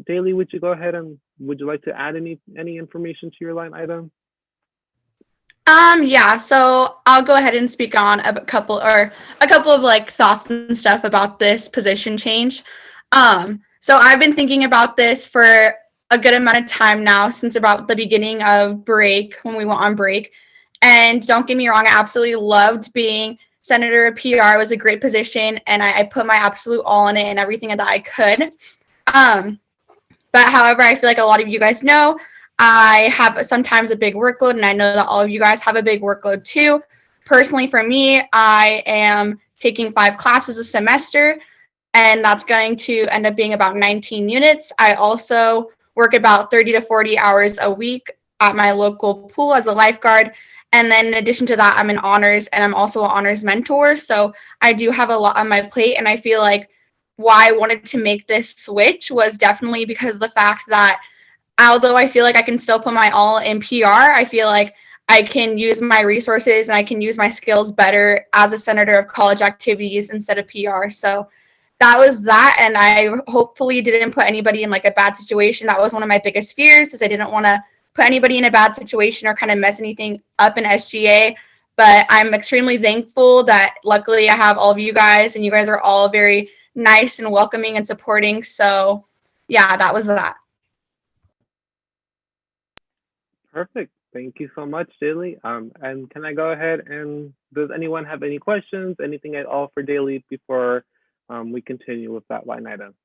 Daily, would you go ahead and would you like to add any information to your line item? Yeah, so I'll go ahead and speak on a couple of like thoughts and stuff about this position change. So I've been thinking about this for a good amount of time now, since about the beginning of break, when we went on break. And don't get me wrong, I absolutely loved being Senator of PR. It was a great position, and I put my absolute all in it and everything that I could. But however, I feel like a lot of you guys know, I have sometimes a big workload, and I know that all of you guys have a big workload too. Personally, for me, I am taking 5 classes a semester, and that's going to end up being about 19 units. I also work about 30 to 40 hours a week at my local pool as a lifeguard. And then in addition to that, I'm in honors, and I'm also an honors mentor. So I do have a lot on my plate, and I feel like why I wanted to make this switch was definitely because of the fact that although I feel like I can still put my all in PR, I feel like I can use my resources and I can use my skills better as a Senator of College Activities instead of PR. So that was that, and I hopefully didn't put anybody in like a bad situation. That was one of my biggest fears, is I didn't want to put anybody in a bad situation or kind of mess anything up in SGA. But I'm extremely thankful that luckily I have all of you guys, and you guys are all very nice and welcoming and supporting. So yeah, that was that. Perfect. Thank you so much, Daly. And can I go ahead and does anyone have any questions, anything at all for Daly before we continue with that line item?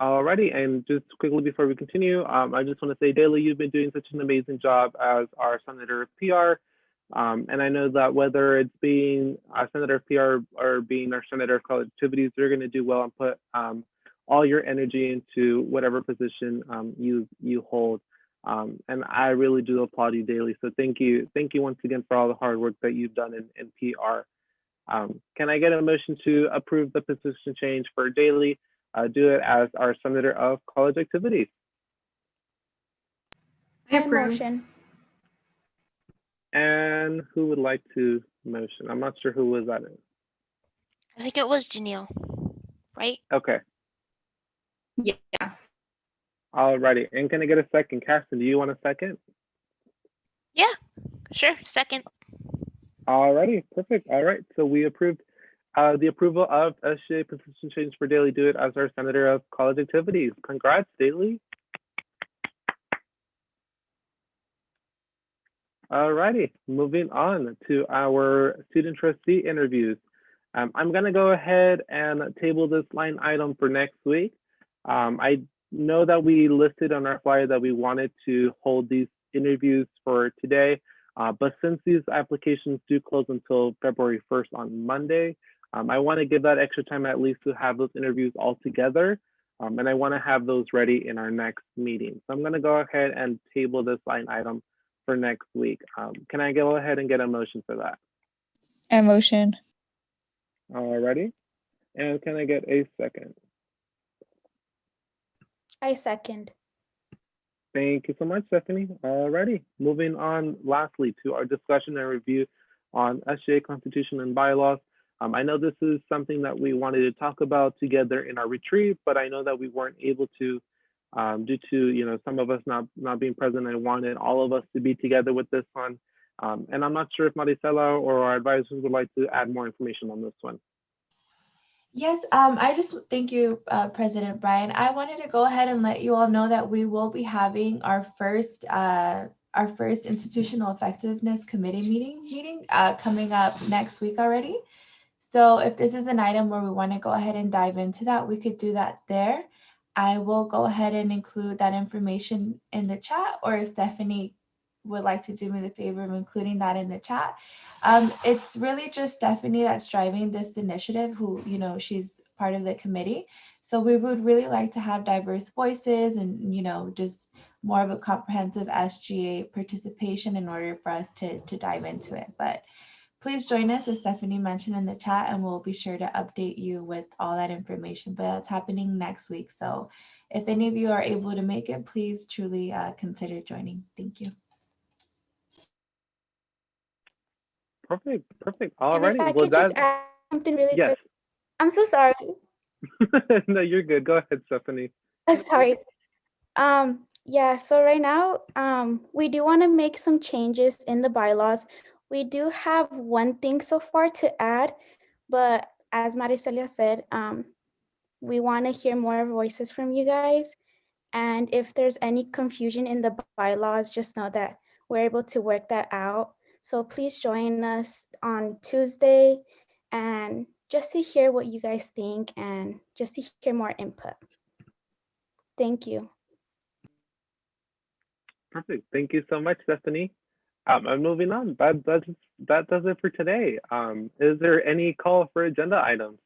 Alrighty, and just quickly before we continue, I just want to say, Daly, you've been doing such an amazing job as our Senator of PR. And I know that whether it's being a Senator of PR or being our Senator of College Activities, you're going to do well and put all your energy into whatever position you hold. And I really do applaud you daily. So thank you once again for all the hard work that you've done in PR. Can I get a motion to approve the position change for Daly? Do it as our Senator of College Activities. I motion. And who would like to motion? I'm not sure who was that. I think it was Janelle, right? Okay. Yeah. Alrighty. And can I get a second? Caston, do you want a second? Yeah, sure. Second. Alrighty, perfect. All right. So we approved the approval of SGA position change for Daly. Do it as our Senator of College Activities. Congrats, Daly. Alrighty, moving on to our student trustee interviews. I'm gonna go ahead and table this line item for next week. I know that we listed on our flyer that we wanted to hold these interviews for today, but since these applications do close until February 1st on Monday, I wanna give that extra time at least to have those interviews all together. And I wanna have those ready in our next meeting. So I'm gonna go ahead and table this line item for next week. Can I go ahead and get a motion for that? A motion. Alrighty. And can I get a second? I second. Thank you so much, Stephanie. Alrighty. Moving on lastly to our discussion and review on SGA Constitution and bylaws. I know this is something that we wanted to talk about together in our retreat, but I know that we weren't able to due to some of us not being present. I wanted all of us to be together with this one. And I'm not sure if Maricela or our advisors would like to add more information on this one. Yes, I just thank you, President Brian. I wanted to go ahead and let you all know that we will be having our first institutional effectiveness committee meeting coming up next week already. So if this is an item where we want to go ahead and dive into that, we could do that there. I will go ahead and include that information in the chat, or if Stephanie would like to do me the favor of including that in the chat. It's really just Stephanie that's driving this initiative, who, she's part of the committee. So we would really like to have diverse voices and, just more of a comprehensive SGA participation in order for us to dive into it. But please join us, as Stephanie mentioned in the chat, and we'll be sure to update you with all that information. But that's happening next week. So if any of you are able to make it, please truly consider joining. Thank you. Perfect. All righty. If I could just add something really yes. quick. I'm so sorry. No, you're good. Go ahead, Stephanie. Sorry. Yeah, so right now, we do want to make some changes in the bylaws. We do have one thing so far to add, but as Maricelia said, we want to hear more voices from you guys. And if there's any confusion in the bylaws, just know that we're able to work that out. So please join us on Tuesday and just to hear what you guys think and just to hear more input. Thank you. Perfect. Thank you so much, Stephanie. I'm moving on. That does it for today. Is there any call for agenda items?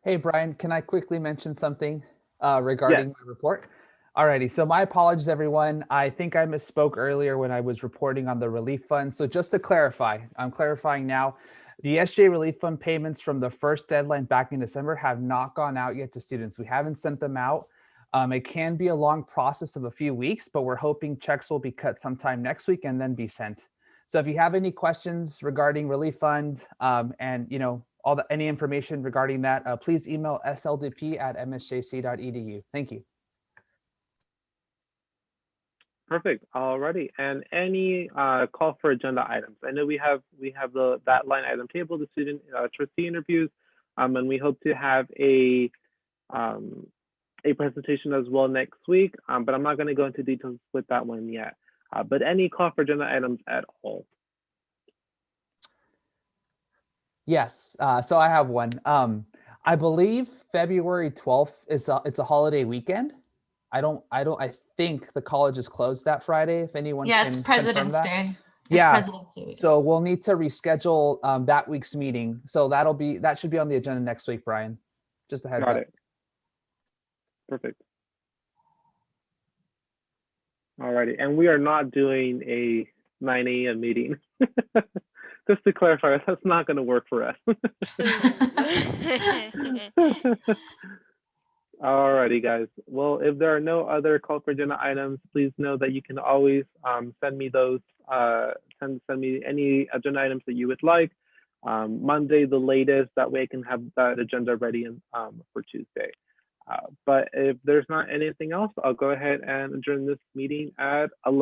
Hey, Brian, can I quickly mention something regarding my report? Alrighty, so my apologies, everyone. I think I misspoke earlier when I was reporting on the relief fund. So just to clarify, I'm clarifying now. The SGA relief fund payments from the first deadline back in December have not gone out yet to students. We haven't sent them out. It can be a long process of a few weeks, but we're hoping checks will be cut sometime next week and then be sent. So if you have any questions regarding relief fund and any information regarding that, please email sldp@msjc.edu. Thank you. Perfect. Alrighty. And any call for agenda items? I know we have that line item table, the student trustee interviews, and we hope to have a presentation as well next week, but I'm not going to go into details with that one yet. But any call for agenda items at all? Yes, so I have one. I believe February 12th it's a holiday weekend. I think the college is closed that Friday. If anyone yeah, can it's President's Day. Yeah, President's Day. So we'll need to reschedule that week's meeting. So that should be on the agenda next week, Brian. Just a heads Got up. it. Perfect. Alrighty, and we are not doing a 9 a.m. meeting. Just to clarify, that's not going to work for us. Alrighty, guys. Well, if there are no other call for agenda items, please know that you can always send me those. Send me any agenda items that you would like. Monday, the latest. That way, I can have that agenda ready for Tuesday. But if there's not anything else, I'll go ahead and adjourn this meeting at 11.